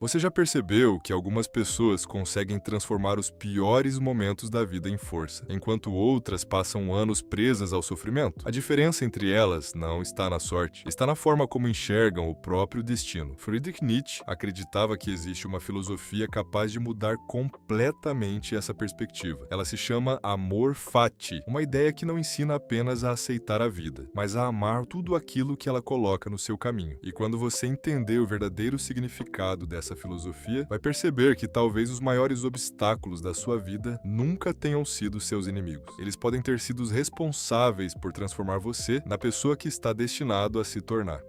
Você já percebeu que algumas pessoas conseguem transformar os piores momentos da vida em força, enquanto outras passam anos presas ao sofrimento? A diferença entre elas não está na sorte, está na forma como enxergam o próprio destino. Friedrich Nietzsche acreditava que existe uma filosofia capaz de mudar completamente essa perspectiva. Ela se chama amor fati, uma ideia que não ensina apenas a aceitar a vida, mas a amar tudo aquilo que ela coloca no seu caminho. E quando você entender o verdadeiro significado dessa filosofia, vai perceber que talvez os maiores obstáculos da sua vida nunca tenham sido seus inimigos. Eles podem ter sido os responsáveis por transformar você na pessoa que está destinado a se tornar.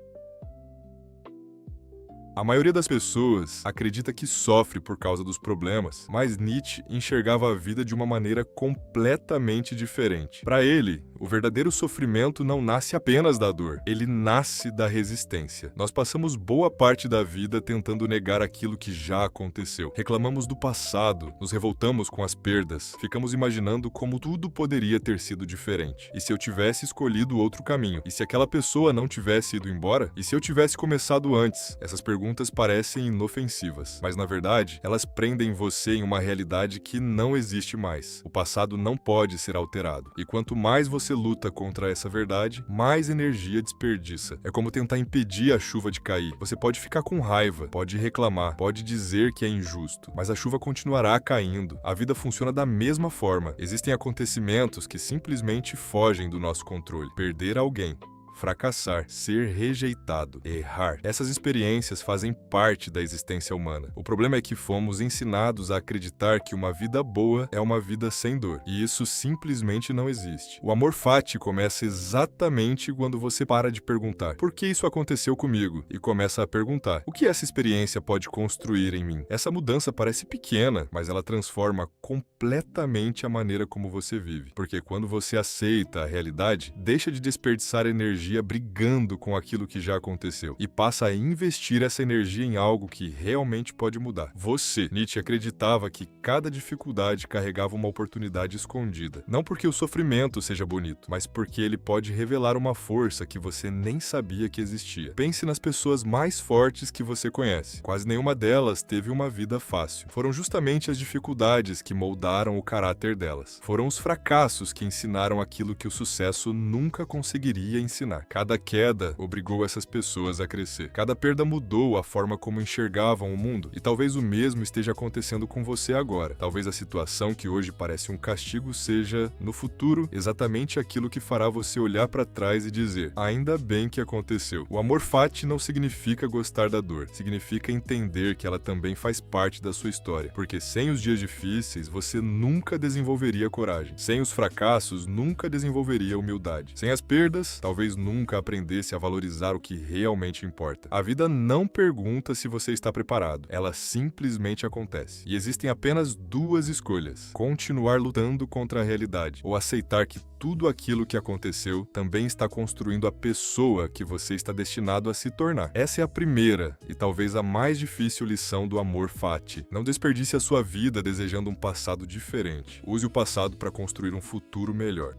A maioria das pessoas acredita que sofre por causa dos problemas, mas Nietzsche enxergava a vida de uma maneira completamente diferente. Para ele, o verdadeiro sofrimento não nasce apenas da dor, ele nasce da resistência. Nós passamos boa parte da vida tentando negar aquilo que já aconteceu. Reclamamos do passado, nos revoltamos com as perdas, ficamos imaginando como tudo poderia ter sido diferente. E se eu tivesse escolhido outro caminho? E se aquela pessoa não tivesse ido embora? E se eu tivesse começado antes? Essas perguntas parecem inofensivas, mas na verdade, elas prendem você em uma realidade que não existe mais. O passado não pode ser alterado. E quanto mais você luta contra essa verdade, mais energia desperdiça. É como tentar impedir a chuva de cair. Você pode ficar com raiva, pode reclamar, pode dizer que é injusto, mas a chuva continuará caindo. A vida funciona da mesma forma. Existem acontecimentos que simplesmente fogem do nosso controle. Perder alguém, fracassar, ser rejeitado, errar. Essas experiências fazem parte da existência humana. O problema é que fomos ensinados a acreditar que uma vida boa é uma vida sem dor. E isso simplesmente não existe. O amor fati começa exatamente quando você para de perguntar: por que isso aconteceu comigo? E começa a perguntar: o que essa experiência pode construir em mim? Essa mudança parece pequena, mas ela transforma completamente a maneira como você vive. Porque quando você aceita a realidade, deixa de desperdiçar energia brigando com aquilo que já aconteceu e passa a investir essa energia em algo que realmente pode mudar. Você. Nietzsche acreditava que cada dificuldade carregava uma oportunidade escondida. Não porque o sofrimento seja bonito, mas porque ele pode revelar uma força que você nem sabia que existia. Pense nas pessoas mais fortes que você conhece. Quase nenhuma delas teve uma vida fácil. Foram justamente as dificuldades que moldaram o caráter delas. Foram os fracassos que ensinaram aquilo que o sucesso nunca conseguiria ensinar. Cada queda obrigou essas pessoas a crescer. Cada perda mudou a forma como enxergavam o mundo. E talvez o mesmo esteja acontecendo com você agora. Talvez a situação que hoje parece um castigo seja, no futuro, exatamente aquilo que fará você olhar para trás e dizer: ainda bem que aconteceu. O amor fati não significa gostar da dor. Significa entender que ela também faz parte da sua história. Porque sem os dias difíceis, você nunca desenvolveria coragem. Sem os fracassos, nunca desenvolveria humildade. Sem as perdas, talvez nunca aprendesse a valorizar o que realmente importa. A vida não pergunta se você está preparado, ela simplesmente acontece. E existem apenas duas escolhas: continuar lutando contra a realidade ou aceitar que tudo aquilo que aconteceu também está construindo a pessoa que você está destinado a se tornar. Essa é a primeira e talvez a mais difícil lição do amor fati. Não desperdice a sua vida desejando um passado diferente. Use o passado para construir um futuro melhor.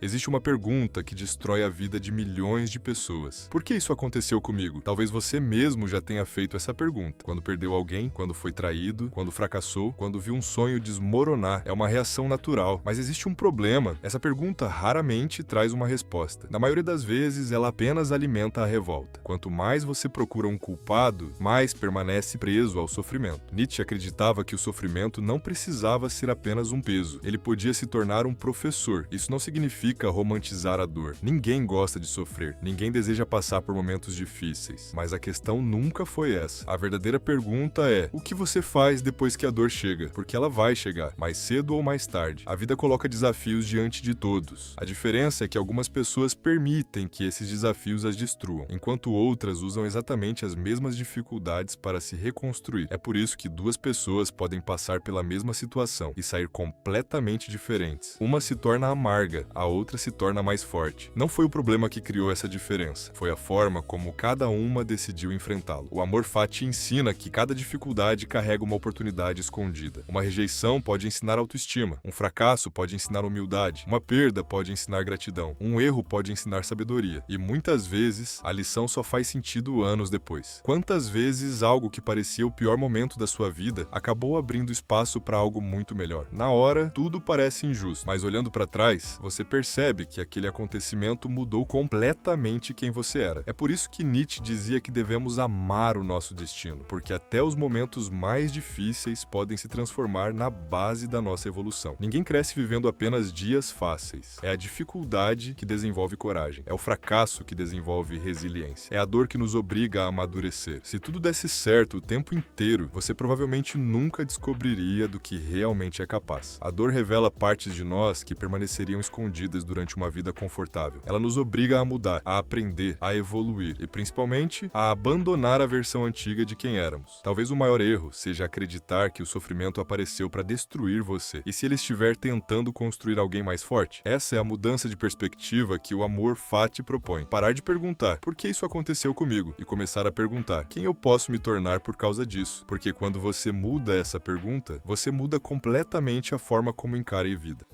Existe uma pergunta que destrói a vida de milhões de pessoas. Por que isso aconteceu comigo? Talvez você mesmo já tenha feito essa pergunta. Quando perdeu alguém, quando foi traído, quando fracassou, quando viu um sonho desmoronar. É uma reação natural. Mas existe um problema. Essa pergunta raramente traz uma resposta. Na maioria das vezes, ela apenas alimenta a revolta. Quanto mais você procura um culpado, mais permanece preso ao sofrimento. Nietzsche acreditava que o sofrimento não precisava ser apenas um peso. Ele podia se tornar um professor. Isso não significa romantizar a dor. Ninguém gosta de sofrer, ninguém deseja passar por momentos difíceis, mas a questão nunca foi essa. A verdadeira pergunta é: o que você faz depois que a dor chega? Porque ela vai chegar, mais cedo ou mais tarde. A vida coloca desafios diante de todos. A diferença é que algumas pessoas permitem que esses desafios as destruam, enquanto outras usam exatamente as mesmas dificuldades para se reconstruir. É por isso que duas pessoas podem passar pela mesma situação e sair completamente diferentes. Uma se torna amarga, a outra se torna mais forte. Não foi o problema que criou essa diferença, foi a forma como cada uma decidiu enfrentá-lo. O amor fati ensina que cada dificuldade carrega uma oportunidade escondida. Uma rejeição pode ensinar autoestima, um fracasso pode ensinar humildade, uma perda pode ensinar gratidão, um erro pode ensinar sabedoria, e muitas vezes a lição só faz sentido anos depois. Quantas vezes algo que parecia o pior momento da sua vida acabou abrindo espaço para algo muito melhor? Na hora, tudo parece injusto, mas olhando para trás, você percebe que aquele acontecimento mudou completamente quem você era. É por isso que Nietzsche dizia que devemos amar o nosso destino, porque até os momentos mais difíceis podem se transformar na base da nossa evolução. Ninguém cresce vivendo apenas dias fáceis. É a dificuldade que desenvolve coragem. É o fracasso que desenvolve resiliência. É a dor que nos obriga a amadurecer. Se tudo desse certo o tempo inteiro, você provavelmente nunca descobriria do que realmente é capaz. A dor revela partes de nós que permaneceriam escondidas durante uma vida confortável. Ela nos obriga a mudar, a aprender, a evoluir e, principalmente, a abandonar a versão antiga de quem éramos. Talvez o maior erro seja acreditar que o sofrimento apareceu para destruir você. E se ele estiver tentando construir alguém mais forte? Essa é a mudança de perspectiva que o amor fati propõe. Parar de perguntar, por que isso aconteceu comigo? E começar a perguntar, quem eu posso me tornar por causa disso? Porque quando você muda essa pergunta, você muda completamente a forma como encara a vida.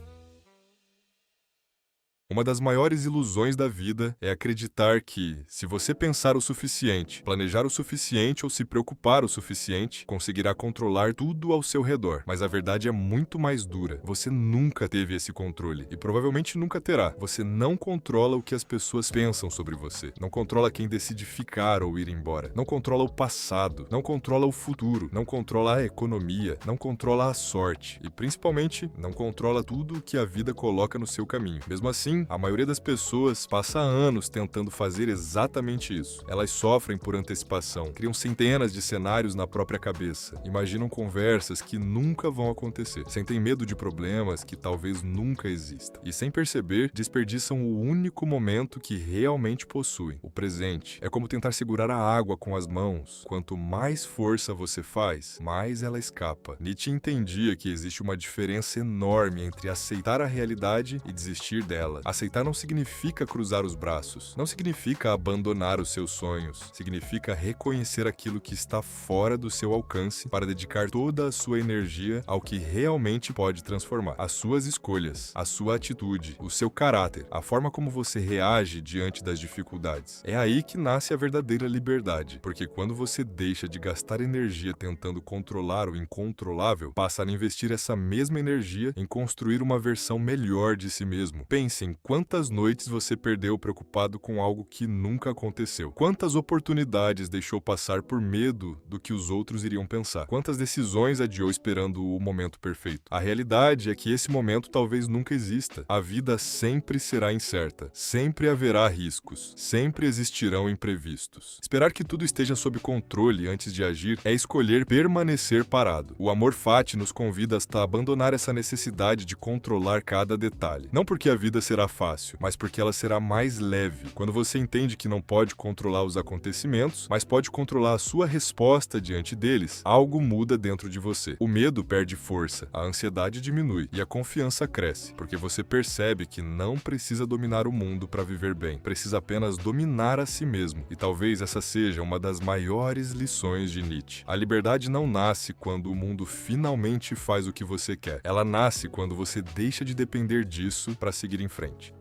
Uma das maiores ilusões da vida é acreditar que, se você pensar o suficiente, planejar o suficiente ou se preocupar o suficiente, conseguirá controlar tudo ao seu redor. Mas a verdade é muito mais dura. Você nunca teve esse controle e provavelmente nunca terá. Você não controla o que as pessoas pensam sobre você. Não controla quem decide ficar ou ir embora. Não controla o passado. Não controla o futuro. Não controla a economia. Não controla a sorte. E, principalmente, não controla tudo o que a vida coloca no seu caminho. Mesmo assim, a maioria das pessoas passa anos tentando fazer exatamente isso. Elas sofrem por antecipação, criam centenas de cenários na própria cabeça, imaginam conversas que nunca vão acontecer, sentem medo de problemas que talvez nunca existam. E sem perceber, desperdiçam o único momento que realmente possuem, o presente. É como tentar segurar a água com as mãos. Quanto mais força você faz, mais ela escapa. Nietzsche entendia que existe uma diferença enorme entre aceitar a realidade e desistir dela. Aceitar não significa cruzar os braços, não significa abandonar os seus sonhos, significa reconhecer aquilo que está fora do seu alcance para dedicar toda a sua energia ao que realmente pode transformar. As suas escolhas, a sua atitude, o seu caráter, a forma como você reage diante das dificuldades. É aí que nasce a verdadeira liberdade, porque quando você deixa de gastar energia tentando controlar o incontrolável, passa a investir essa mesma energia em construir uma versão melhor de si mesmo. Pense em quantas noites você perdeu preocupado com algo que nunca aconteceu. Quantas oportunidades deixou passar por medo do que os outros iriam pensar. Quantas decisões adiou esperando o momento perfeito. A realidade é que esse momento talvez nunca exista. A vida sempre será incerta. Sempre haverá riscos. Sempre existirão imprevistos. Esperar que tudo esteja sob controle antes de agir é escolher permanecer parado. O amor fati nos convida a abandonar essa necessidade de controlar cada detalhe. Não porque a vida será fácil, mas porque ela será mais leve. Quando você entende que não pode controlar os acontecimentos, mas pode controlar a sua resposta diante deles, algo muda dentro de você. O medo perde força, a ansiedade diminui e a confiança cresce, porque você percebe que não precisa dominar o mundo para viver bem, precisa apenas dominar a si mesmo. E talvez essa seja uma das maiores lições de Nietzsche. A liberdade não nasce quando o mundo finalmente faz o que você quer. Ela nasce quando você deixa de depender disso para seguir em frente.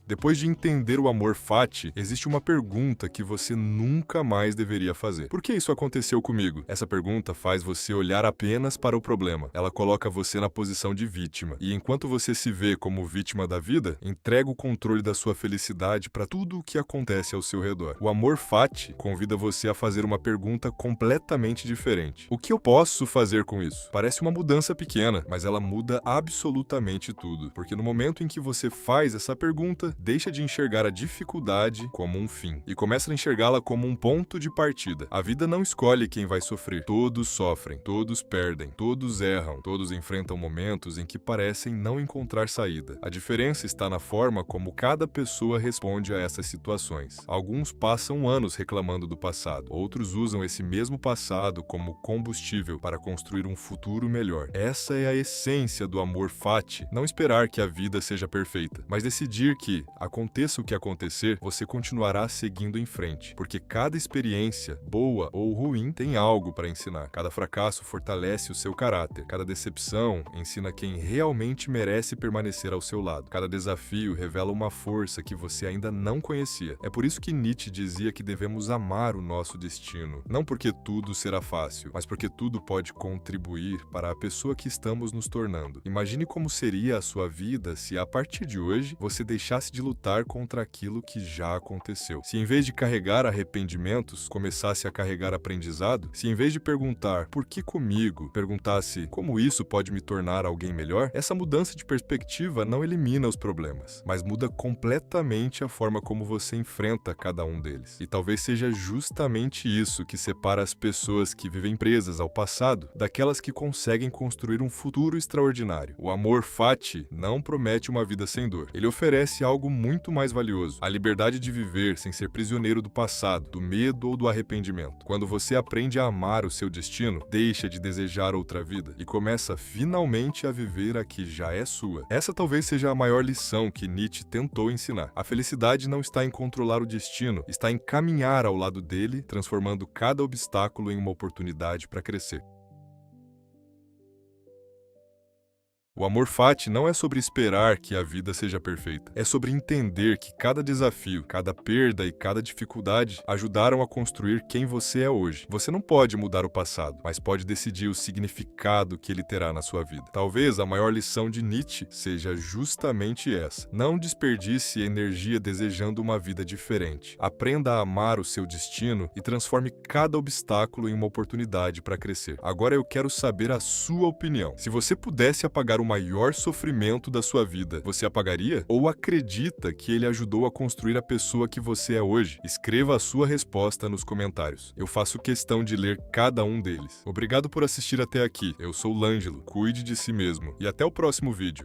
Depois de entender o amor fati, existe uma pergunta que você nunca mais deveria fazer. Por que isso aconteceu comigo? Essa pergunta faz você olhar apenas para o problema. Ela coloca você na posição de vítima. E enquanto você se vê como vítima da vida, entrega o controle da sua felicidade para tudo o que acontece ao seu redor. O amor fati convida você a fazer uma pergunta completamente diferente. O que eu posso fazer com isso? Parece uma mudança pequena, mas ela muda absolutamente tudo. Porque no momento em que você faz essa pergunta, deixa de enxergar a dificuldade como um fim e começa a enxergá-la como um ponto de partida. A vida não escolhe quem vai sofrer. Todos sofrem, todos perdem, todos erram, todos enfrentam momentos em que parecem não encontrar saída. A diferença está na forma como cada pessoa responde a essas situações. Alguns passam anos reclamando do passado, outros usam esse mesmo passado como combustível para construir um futuro melhor. Essa é a essência do amor fati, não esperar que a vida seja perfeita, mas decidir que, aconteça o que acontecer, você continuará seguindo em frente, porque cada experiência, boa ou ruim, tem algo para ensinar. Cada fracasso fortalece o seu caráter, cada decepção ensina quem realmente merece permanecer ao seu lado. Cada desafio revela uma força que você ainda não conhecia. É por isso que Nietzsche dizia que devemos amar o nosso destino, não porque tudo será fácil, mas porque tudo pode contribuir para a pessoa que estamos nos tornando. Imagine como seria a sua vida se, a partir de hoje, você deixasse de lutar contra aquilo que já aconteceu. Se, em vez de carregar arrependimentos, começasse a carregar aprendizado, se, em vez de perguntar por que comigo, perguntasse como isso pode me tornar alguém melhor, essa mudança de perspectiva não elimina os problemas, mas muda completamente a forma como você enfrenta cada um deles. E talvez seja justamente isso que separa as pessoas que vivem presas ao passado daquelas que conseguem construir um futuro extraordinário. O amor fati não promete uma vida sem dor. Ele oferece algo muito mais valioso: a liberdade de viver sem ser prisioneiro do passado, do medo ou do arrependimento. Quando você aprende a amar o seu destino, deixa de desejar outra vida e começa finalmente a viver a que já é sua. Essa talvez seja a maior lição que Nietzsche tentou ensinar. A felicidade não está em controlar o destino, está em caminhar ao lado dele, transformando cada obstáculo em uma oportunidade para crescer. O amor fati não é sobre esperar que a vida seja perfeita. É sobre entender que cada desafio, cada perda e cada dificuldade ajudaram a construir quem você é hoje. Você não pode mudar o passado, mas pode decidir o significado que ele terá na sua vida. Talvez a maior lição de Nietzsche seja justamente essa: não desperdice energia desejando uma vida diferente. Aprenda a amar o seu destino e transforme cada obstáculo em uma oportunidade para crescer. Agora eu quero saber a sua opinião. Se você pudesse apagar o maior sofrimento da sua vida, você apagaria? Ou acredita que ele ajudou a construir a pessoa que você é hoje? Escreva a sua resposta nos comentários. Eu faço questão de ler cada um deles. Obrigado por assistir até aqui. Eu sou Lângelo. Cuide de si mesmo. E até o próximo vídeo.